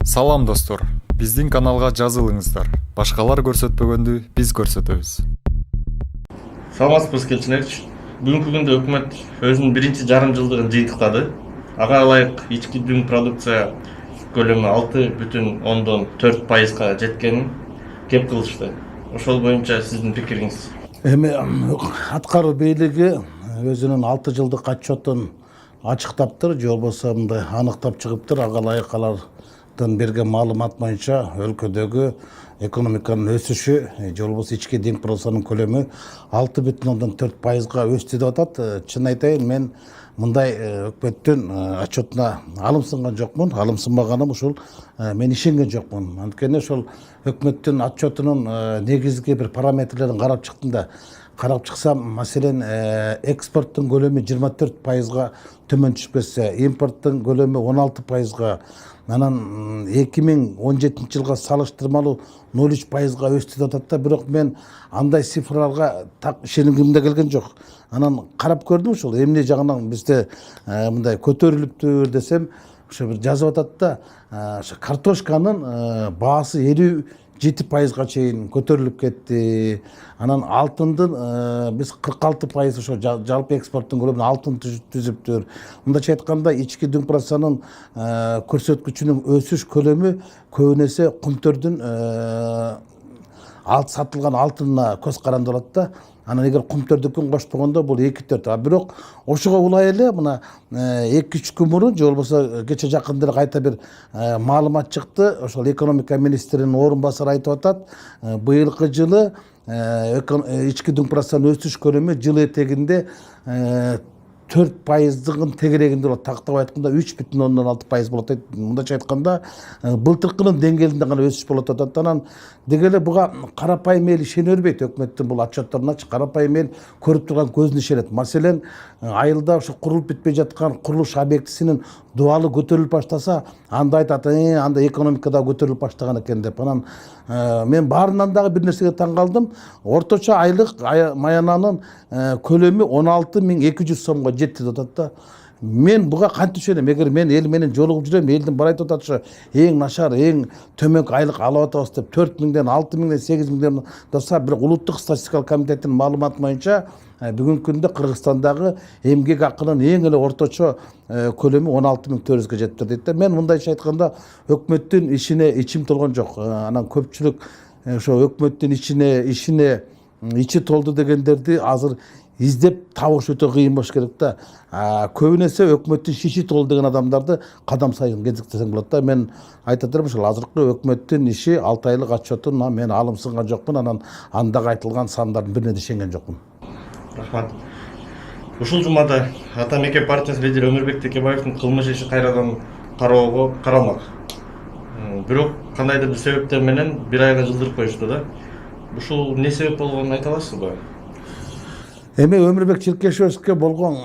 Салам достор, биздин каналга жазылыңыздар. Башкалар көрсөтпөгөндү биз көрсөтөбүз. Саламатсызбы келчилерчи. Бүгүнкү күндө өкмөт өзүнүн биринчи жарым жылдыгын жыйынтыктады. Ага ылайык ички дүң продукция көлөмү 6,4%га жеткенин кеп кылышты. Ошол боюнча сиздин пикириңиз? Эми аткаруу бийлиги өзүнүн 6 жылдык отчетун ачыктаптыр, же болбосо мындай аныктап чыгыптыр. Ага ылайык алардан берген маалымат боюнча өлкөдөгү экономиканын өсүшү, же болбосо ички диң продукциянын көлөмү 6,4%га өстү деп атат. Чын айтайын, мен мындай өкмөттүн отчетуна алымсынган жокмун. Алымсынбаганым ушул мен ишенген жокмун. Анткени ошол өкмөттүн отчетунун негизги бир параметрлерин карап чыктым да. Карап чыксам, маселен, экспорттун көлөмү 24%га төмөн түшпөсө, импорттун көлөмү 16%га, анан 2017 жылга салыштырмалуу 0,3%га өстү деп атат да. Бирок мен андай цифраларга так ишенгим да келген жок. Анан карап көрдүм, ушул эмне жагынан бизде мындай көтөрүлүптүр десем, ошо бир жазып атат да, ошо картошканын баасы 57%га чейин көтөрүлүп кетти. Анан алтындын биз 46% ошо жалпы экспорттун көлөмүнүн алтын түзүптүр. Мындайча айтканда, ички дүң продукциянын көрсөткүчүнүн өсүш көлөмү көбүнесе кумтөрдүн сатылган алтынына көз каранды болот да. Анан эгер кумтөрдүкүн кошпогондо бул 2-4. Бирок ошого улай эле мына 2-3 күн мурун, же болбосо кече жакында эле кайта бир маалымат чыкты. Ошол экономика министринин орун басары айтып атат, быйылкы жылы ички дүң продукциянын өсүш көлөмү жыл этегинде 4%-дын тегерегинде болот. Тактап айтканда 3,6% болот дейт. Мындайча айтканда, былтыркынын деңгээлинде гана өсүш болот деп атат. Анан деги эле буга карапайым эл ишене бербейт, өкмөттүн бул отчетторуначы. Карапайым эл көрүп турган көзүнө ишенет. Маселен, айылда ошо курулуп бүтпөй жаткан курулуш объектисинин дубалы көтөрүлүп баштаса, анда айтат, анда экономика да көтөрүлүп баштаган экен деп. Анан мен баарынан дагы бир нерсеге таң калдым. Орточо айлык маянанын көлөмү 16.200 сомго жетти деп атат да. Мен буга кантип ишенем? Эгер мен эл менен жолугуп жүрөм, элдин баары айтып атат, ошо эң начар, эң төмөнкү айлык алып атабыз деп, 4.000ден 6.000ден 8.000ден даса, бирок улуттук статистикалык комитеттин маалыматы боюнча бүгүнкү күндө Кыргызстандагы эмгек акынын эң эле орточо көлөмү 16.400га жетиптир дейт да. Мен мындайча айтканда, өкмөттүн ишине ичим толгон жок. Анан көпчүлүк ошо өкмөттүн ишине ичи толду дегендерди азыр издеп табыш өтө кыйын болуш керек да. Көбүнесе өкмөттүн шиши толду деген адамдарды кадам сайын кезиктесең болот да. Мен айтат элем, ошол азыркы өкмөттүн иши 6 айлык отчетуна мен алымсынган жокмун. Анан андагы айтылган сандардын бирине да ишенген жокмун. Рахмат. Ушул жумада Ата Мекен партиясынын лидери Өмүрбек Текебаевдин кылмыш иши кайрадан каралмак. Бирок кандайдыр бир себептер менен 1 айга жылдырып коюшту да. Ушул эмне себеп болгонун айта аласызбы? Эми Өмүрбек Чилкешевичке болгон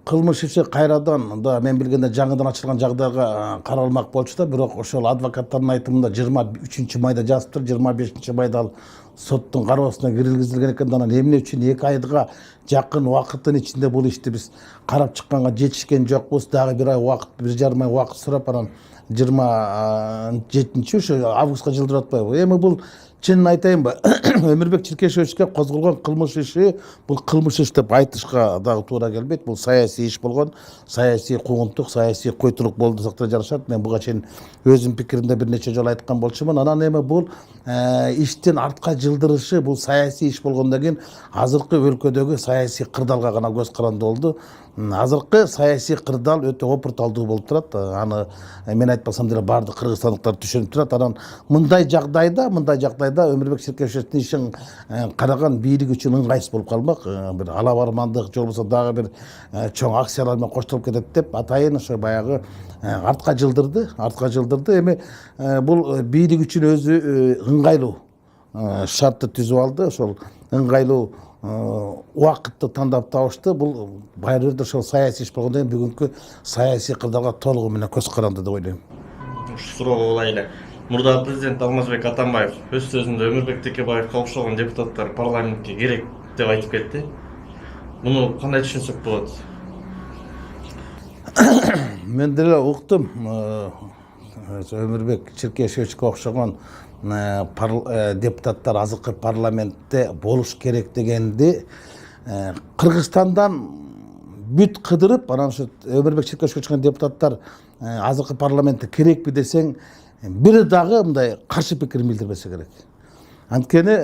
кылмыш иши кайрадан да мен билгенде жаңыдан ачылган жагдайга каралмак болчу да. Бирок ошол адвокаттардын айтымында 23 майда жазыптыр, 25 майда ал соттун кароосуна киргизилген экен. Анан эмне үчүн 2 айга жакын убакыттын ичинде бул ишти биз карап чыкканга жетишкен жокпуз. Дагы 1 ай убакыт, 1,5 ай убакыт сурап, анан 27 ошо августка жылдырып атпайбы? Эми бул чынын айтайынбы, Өмүрбек Чилкешевичке козголгон кылмыш иши бул кылмыш иш деп айтышка дагы туура келбейт. Бул саясий иш болгон, саясий куугунтук, саясий койтулук болду десек да жарашат. Мен буга чейин өзүмдүн пикиримде бир нече жолу айткан болчумун. Анан эми бул иштин артка жылдырышы, бул саясий иш болгондон кийин азыркы өлкөдөгү саясий кырдаалга гана көз каранды болду. Азыркы саясий кырдаал өтө опурталдуу болуп турат. Аны мен айтпасам деле баардык кыргызстандыктар түшүнүп турат. Анан мындай жагдайда Өмүрбек Чилкешевичтин ишин караган бийлик үчүн ыңгайсыз болуп калмак. Бир алабармандык, же болбосо дагы бир чоң акциялар менен коштолуп кетет деп атайын ошо баягы артка жылдырды. Эми бул бийлик үчүн өзү ыңгайлуу шартты түзүп алды. Ошол ыңгайлуу убакытты тандап табышты. Бул баары бир ошол саясий иш болгондон кийин бүгүнкү саясий кырдаалга толугу менен көз каранды деп ойлойм. Суроого улай эле. Мурда президент Алмазбек Атамбаев өз сөзүндө Өмүрбек Текебаевге окшогон депутаттар парламентке керек деп айтып кетти. Муну кандай түшүнсөк болот? Мен деле уктум. Өмүрбек Черкешевичке окшогон депутаттар азыркы парламентте болуш керек дегенди Кыргызстандан бүт кыдырып, анан ушу Өмүрбек Черкешевичке чыккан депутаттар азыркы парламентте керекпи десең, бири дагы мындай каршы пикирин билдирбесе керек. Анткени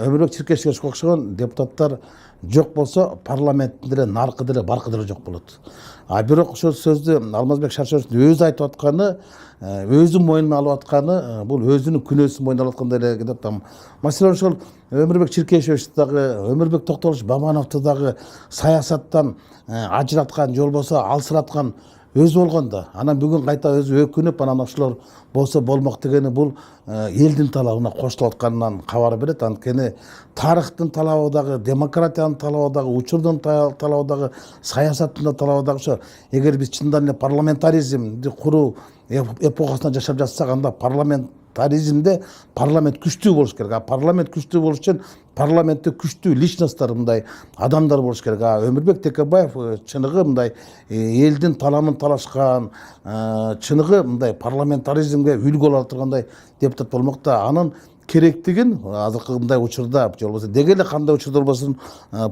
Өмүрбек Черкешевичке окшогон депутаттар жок болсо парламенттин деле наркы деле баркы деле жок болот. А бирок ошол сөздү Алмазбек Шаршеновичтин өзү айтып атканы, өзү мойнуна алып атканы, бул өзүнүн күнөөсүн мойнуна алып аткандай эле деп атам. Маселен ошол Өмүрбек Черкешевич дагы, Өмүрбек Токтогулович Бабановду дагы саясаттан ажыраткан, же болбосо алсыраткан өзү болгон да. Анан бүгүн кайта өзү өкүнүп, анан ошолор болсо болмок дегени бул элдин талабына кошулуп атканынан кабар берет. Анткени тарыхтын талабы дагы, демократиянын талабы дагы, учурдун талабы дагы, саясаттын талабы дагы ошо. Эгер биз чындан эле парламентаризмди куруу эпохасында жашап жатсак, анда парламентаризмде парламент күчтүү болуш керек. А парламент күчтүү болуш үчүн парламентте күчтүү личносттар, мындай адамдар болуш керек. А Өмүрбек Текебаев чыныгы мындай элдин таламын талашкан, чыныгы мындай парламентаризмге үлгү боло тургандай депутат болмок да. Анын керектигин азыркы мындай учурда, же болбосо деги эле кандай учурда болбосун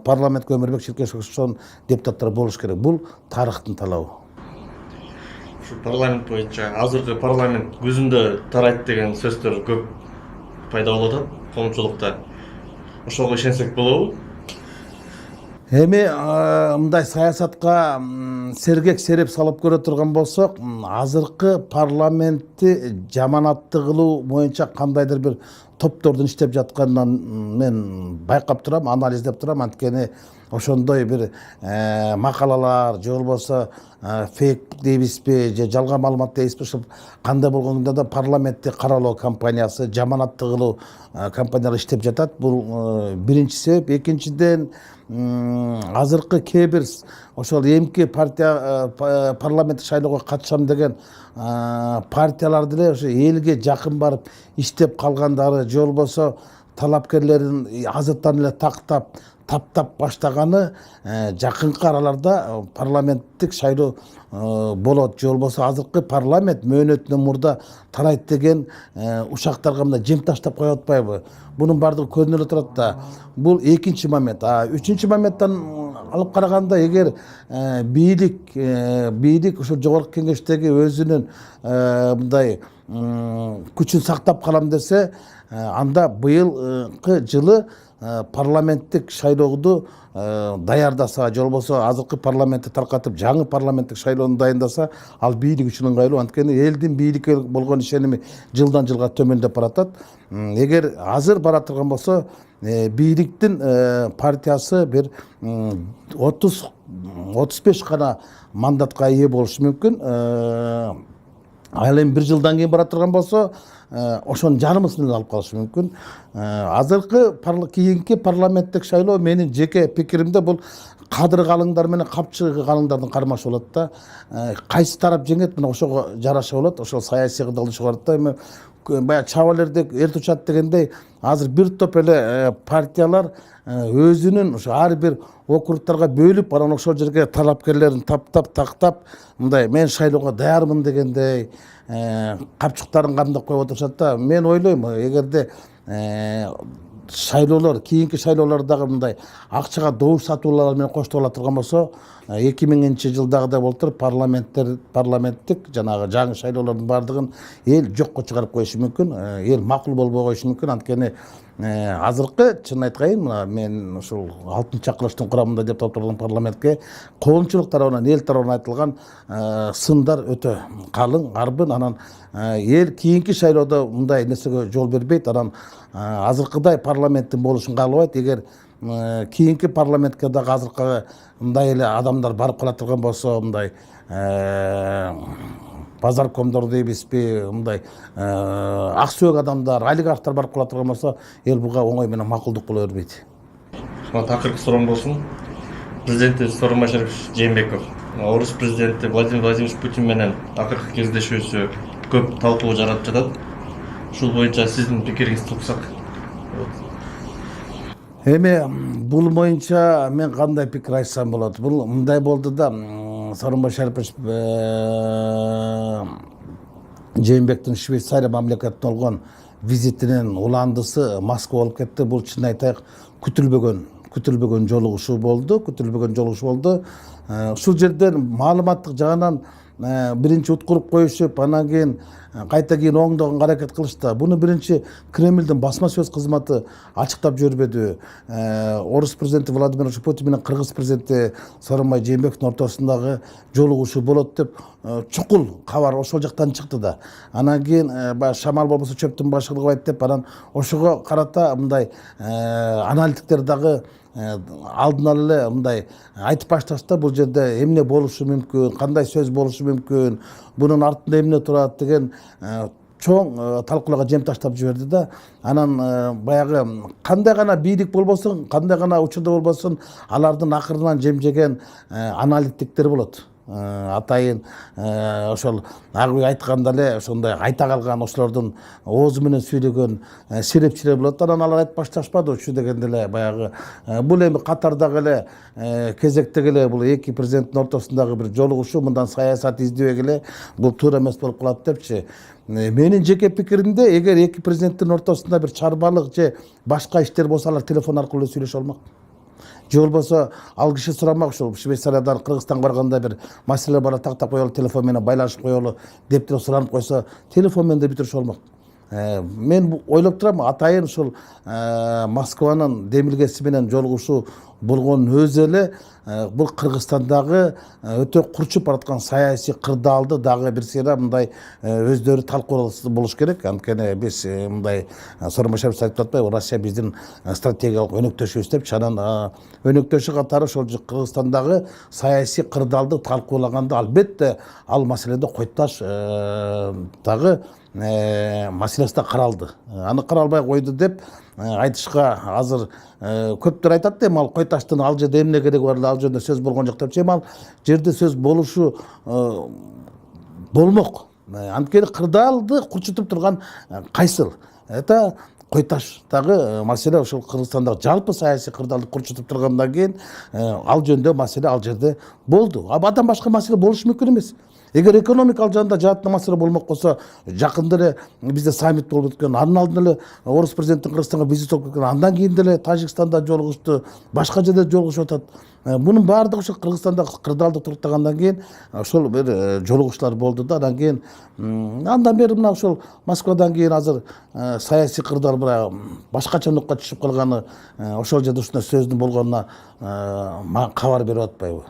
парламентке Өмүрбек Черкешевичтен депутаттар болуш керек. Бул тарыхтын талабы. Ушу парламент боюнча азыркы парламент көзүндө тарайт деген сөздөр көп пайда болуп атат коомчулукта. Ошого ишенсек болобу? Эми мындай саясатка сергек сереп салып көрө турган болсок, азыркы парламентти жаманатты кылуу боюнча кандайдыр бир топтордун иштеп жатканын мен байкап турам, анализдеп турам. Анткени ошондой бир макалалар, же болбосо фейк дейбизби, же жалган маалымат дейбизби, ошол кандай болгондо да парламентти каралоо компаниясы, жаманатты кылуу компаниялар иштеп жатат. Бул биринчи себеп. Экинчиден, азыркы кээ бир ошол эмки партия парламенттик шайлоого катышам деген партиялар деле ошо элге жакын барып иштеп калгандары, же болбосо талапкерлерин азыртан эле таптап баштаганы жакынкы араларда парламенттик шайлоо болот, же болбосо азыркы парламент мөөнөтүнөн мурда тарайт деген ушактарга мындай жем таштап коюп атпайбы? Бунун баардыгы көрүнүп эле турат да. Бул экинчи момент. Үчүнчү моменттан алып караганда, эгер бийлик ушул жогорку кеңештеги өзүнүн мындай күчүн сактап калам десе, анда быйылкы жылы парламенттик шайлоодо даярдаса, же болбосо азыркы парламентти таркатып жаңы парламенттик шайлоону дайындаса, ал бийлик үчүн ыңгайлуу. Анткени элдин бийликке болгон ишеними жылдан жылга төмөндөп баратат. Эгер азыр бара турган болсо, бийликтин партиясы бир 30-35 гана мандатка ээ болушу мүмкүн. Ал эми бир жылдан кийин бара турган болсо, ошонун жарымысын эле алып калышы мүмкүн. Азыркы кийинки парламенттик шайлоо менин жеке пикиримде бул кадыр калыңдар менен капчы калыңдардын кармашы болот да. Кайсы тарап жеңет, мына ошого жараша болот. Ошол саясий кырдаалда чыгарат да. Эми баягы чабалердек эрт учат дегендей, азыр бир топ эле партиялар өзүнүн ошо ар бир округтарга бөлүп, анан ошол жерге талапкерлерин тактап, мындай мен шайлоого даярмын дегендей капчыктарын камдап коюп отурушат да. Мен ойлойм, эгерде шайлоолор, кийинки шайлоолордагы мындай акчага добуш сатуулар менен коштола турган болсо, 2000-жылдагыдай болуп туруп парламенттик жанагы жаңы шайлоолордун баардыгын эл жокко чыгарып коюшу мүмкүн, эл макул болбой коюшу мүмкүн. Анткени азыркы, чын айткайын, мына мен ушул 6-чакырылыштын курамында депутат болгон парламентке коомчулук тарабынан, эл тарабынан айтылган сындар өтө калың, арбын. Анан эл кийинки шайлоодо мындай нерсеге жол бербейт. Анан азыркыдай парламенттин болушун каалабайт. Эгер кийинки парламентке дагы азыркы мындай эле адамдар барып кала турган болсо, мындай базаркомдор дейбизби, мындай ак сөөк адамдар, олигархтар барып кала турган болсо, эл буга оңой менен макулдук боло бербейт. Акыркы суроом болсун. Президент Сооронбай Башарович Жээнбеков, орус президенти Владимир Владимирович Путин менен акыркы кездешүүсү көп талкуу жаратып жатат. Ушул боюнча сиздин пикириңизди уксак. Эми бул боюнча мен кандай пикир айтсам болот? Бул мындай болду да, Сооронбай Шарипович Жээнбектин Швейцария мамлекетине болгон визитинин уландысы Москва болуп кетти. Бул чын айтайык күтүлбөгөн жолугушуу болду. Ушул жерден маалыматтык жагынан биринчи уткуруп коюшуп, анан кийин кайта кийин оңдогонго аракет кылышты. Буну биринчи Кремлдин басма сөз кызматы ачыктап жибербеди. Орус президенти Владимир Путин менен кыргыз президенти Сооронбай Жээнбековдун ортосундагы жолугушуу болот деп чукул кабар ошол жактан чыкты да. Анан кийин шамал болбосо чөптүн башы кылбайт деп анан ошого карата мындай аналитиктер дагы алдын эле мындай айтып башташты. Бул жерде эмне болушу мүмкүн, кандай сөз болушу мүмкүн, бунун артында эмне турат деген чоң талкууларга жем таштап жиберди да. Анан баягы кандай гана бийлик болбосун, кандай гана учурда болбосун, алардын акырынан жем жеген аналитиктер болот. Атайын ошол агы айтканда эле ошондой айта калган ошолордун оозу менен сүйлөгөн серепчилер болот. Анан алар айтып башташпады ушу дегенде эле баягы бул эми катардагы эле кезектеги эле бул эки президенттин ортосундагы бир жолугушуу, мындан саясат издебек эле бул туура эмес болуп калат депчи. Менин жеке пикиримде, эгер эки президенттин ортосунда бир чарбалык же башка иштер болсо, алар телефон аркылуу сүйлөшө алмак. Же болбосо ал киши сурамак, ушул Швейцариядан Кыргызстанга барганда бир маселе бар, тактап коелу, телефон менен байланышып коелу деп суранып койсо, телефон менен да бүтүрүшө болмок. Мен ойлоп турам, атайын ушул Москванын демилгеси менен жолугушуу болгон өзү эле бул Кыргызстандагы өтө курчуп бараткан саясий кырдаалды дагы бир сыйра мындай өздөрү талкуулашуу болуш керек. Анткени биз мындай Сооронбай Шарипович айтып атпайбы, Россия биздин стратегиялык өнөктөшүбүз деп, анан өнөктөшү катары ошол Кыргызстандагы саясий кырдаалды талкуулаганда албетте ал маселеде Койташ дагы маселеси да каралды. Аны каралбай койду деп айтышка азыр көптөр айтат да, ал Койташтын ал жерде эмне кереги бар, ал жерде сөз болгон жок деп. Ал жерде сөз болушу болмок. Анткени кырдаалды курчутуп турган кайсыл? Это Койташтагы маселе, ошол Кыргызстандагы жалпы саясий кырдаалды курчутуп тургандан кийин ал жөнүндө маселе ал жерде болду. Абдан башка маселе болушу мүмкүн эмес. Эгер экономикалык жаанда жааттуу маселе болмок болсо, жакында эле бизде саммит болуп өткөн, андан алдын эле орус президенти Кыргызстанга визит болуп кеткен, андан кийин деле Тажикстанда жолугушту, башка жерде жолугушуп атат. Мунун баардыгы ошол Кыргызстандагы кырдаалды туруктагандан кийин ошол бир жолугуштар болду да. Андан кийин андан бери мына ошол Москвадан кийин азыр саясий кырдаал башкача нукка түшүп калганы, ошол жерде ушундай сөздүн болгонуна кабар берип атпайбы?